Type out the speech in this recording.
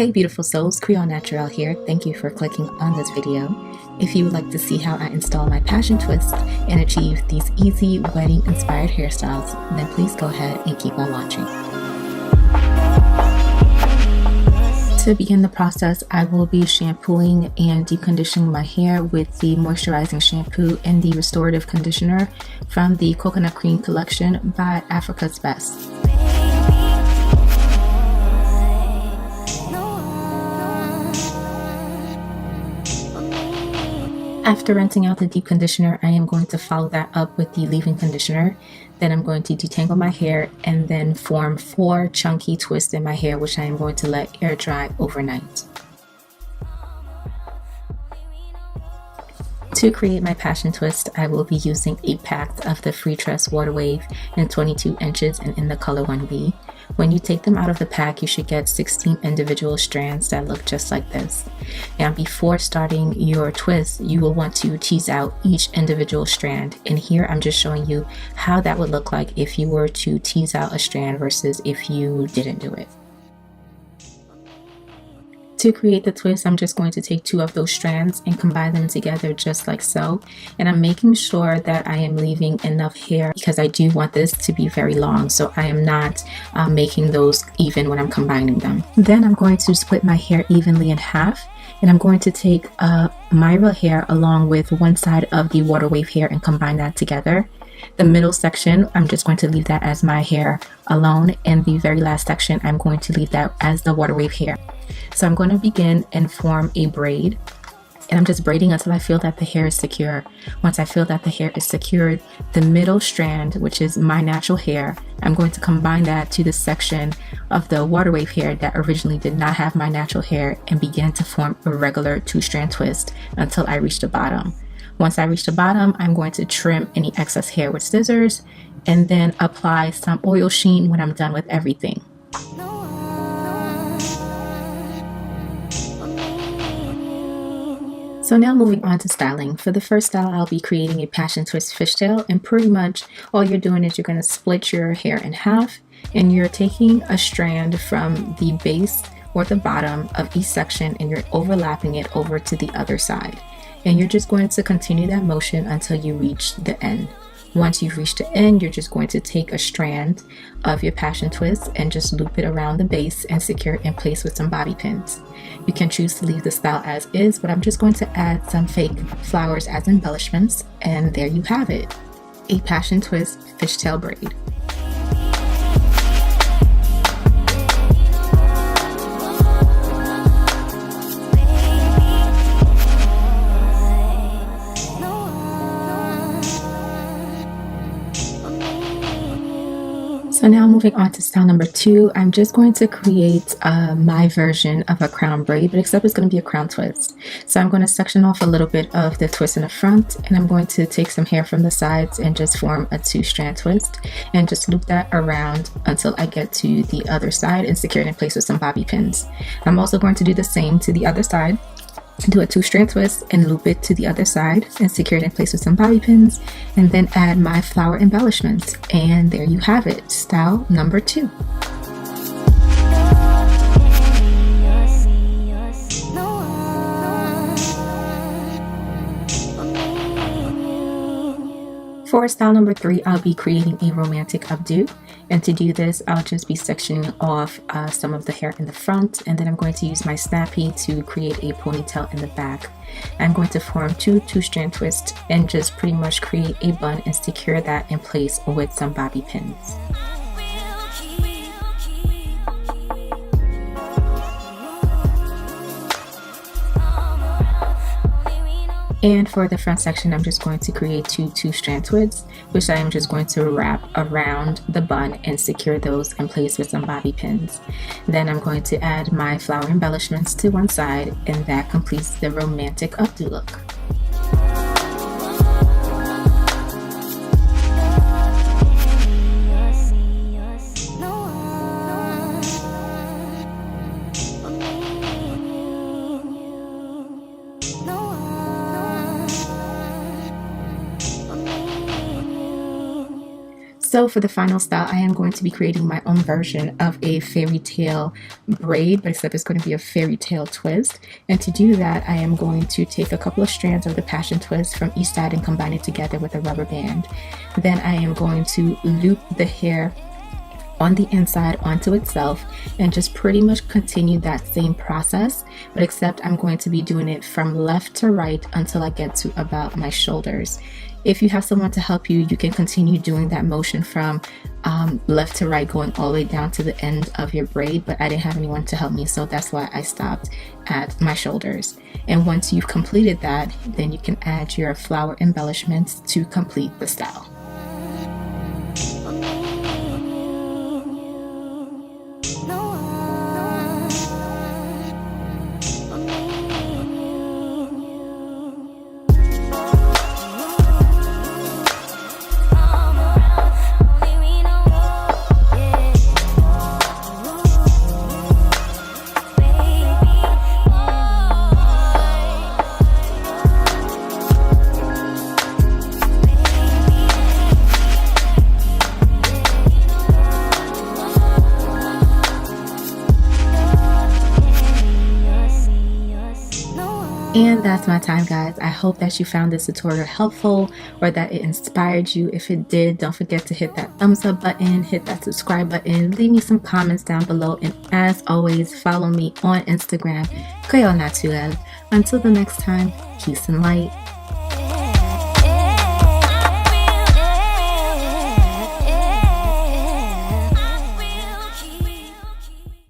Hey beautiful souls, creolenaturelle here. Thank you for clicking on this video. If you would like to see how I install my passion twist and achieve these easy wedding inspired hairstyles, then please go ahead and keep on watching. To begin the process, I will be shampooing and deep conditioning my hair with the moisturizing shampoo and the restorative conditioner from the Coconut Cream collection by Africa's Best. After rinsing out the deep conditioner, I am going to follow that up with the leave-in conditioner. Then I'm going to detangle my hair and then form 4 chunky twists in my hair, which I am going to let air dry overnight. To create my passion twist, I will be using 8 packs of the FreeTress WaterWave in 22 inches and in the color 1B. When you take them out of the pack, you should get 16 individual strands that look just like this. Now, before starting your twist, you will want to tease out each individual strand. And here I'm just showing you how that would look like if you were to tease out a strand versus if you didn't do it. To create the twist, I'm just going to take 2 of those strands and combine them together just like so. And I'm making sure that I am leaving enough hair because I do want this to be very long. So I am not making those even when I'm combining them. Then I'm going to split my hair evenly in half. And I'm going to take my real hair along with one side of the WaterWave hair and combine that together. The middle section, I'm just going to leave that as my hair alone. And the very last section, I'm going to leave that as the WaterWave hair. So I'm going to begin and form a braid. And I'm just braiding until I feel that the hair is secure. Once I feel that the hair is secured, the middle strand, which is my natural hair, I'm going to combine that to the section of the WaterWave hair that originally did not have my natural hair and begin to form a regular 2-strand twist until I reach the bottom. Once I reach the bottom, I'm going to trim any excess hair with scissors and then apply some oil sheen when I'm done with everything. So now moving on to styling. For the first style, I'll be creating a passion twist fishtail, and pretty much all you're doing is you're going to split your hair in half and you're taking a strand from the base or the bottom of each section and you're overlapping it over to the other side. And you're just going to continue that motion until you reach the end. Once you've reached the end, you're just going to take a strand of your passion twist and just loop it around the base and secure it in place with some bobby pins. You can choose to leave the style as is, but I'm just going to add some fake flowers as embellishments, and there you have it, a passion twist fishtail braid. So now moving on to style number 2, I'm just going to create my version of a crown braid, but except it's going to be a crown twist. So I'm going to section off a little bit of the twist in the front, and I'm going to take some hair from the sides and just form a 2-strand twist and just loop that around until I get to the other side and secure it in place with some bobby pins. I'm also going to do the same to the other side. Do a 2-strand twist and loop it to the other side and secure it in place with some bobby pins, and then add my flower embellishments. And there you have it, style number 2. For style number 3, I'll be creating a romantic updo, and to do this, I'll just be sectioning off some of the hair in the front, and then I'm going to use my SNAPPEE to create a ponytail in the back. I'm going to form 2 2-strand twists and just pretty much create a bun and secure that in place with some bobby pins. And for the front section, I'm just going to create 2 2-strand twists, which I am just going to wrap around the bun and secure those in place with some bobby pins. Then I'm going to add my flower embellishments to one side, and that completes the romantic updo look. So for the final style, I am going to be creating my own version of a fairy tale braid, but except it's going to be a fairy tale twist. And to do that, I am going to take a couple of strands of the passion twist from each side and combine it together with a rubber band. Then I am going to loop the hair on the inside onto itself and just pretty much continue that same process, but except I'm going to be doing it from left to right until I get to about my shoulders. If you have someone to help you, you can continue doing that motion from left to right, going all the way down to the end of your braid, but I didn't have anyone to help me, so that's why I stopped at my shoulders. And once you've completed that, then you can add your flower embellishments to complete the style. And that's my time, guys. I hope that you found this tutorial helpful or that it inspired you. If it did, don't forget to hit that thumbs up button, hit that subscribe button, leave me some comments down below, and as always, follow me on Instagram, creolenaturelle. Until the next time, peace and light.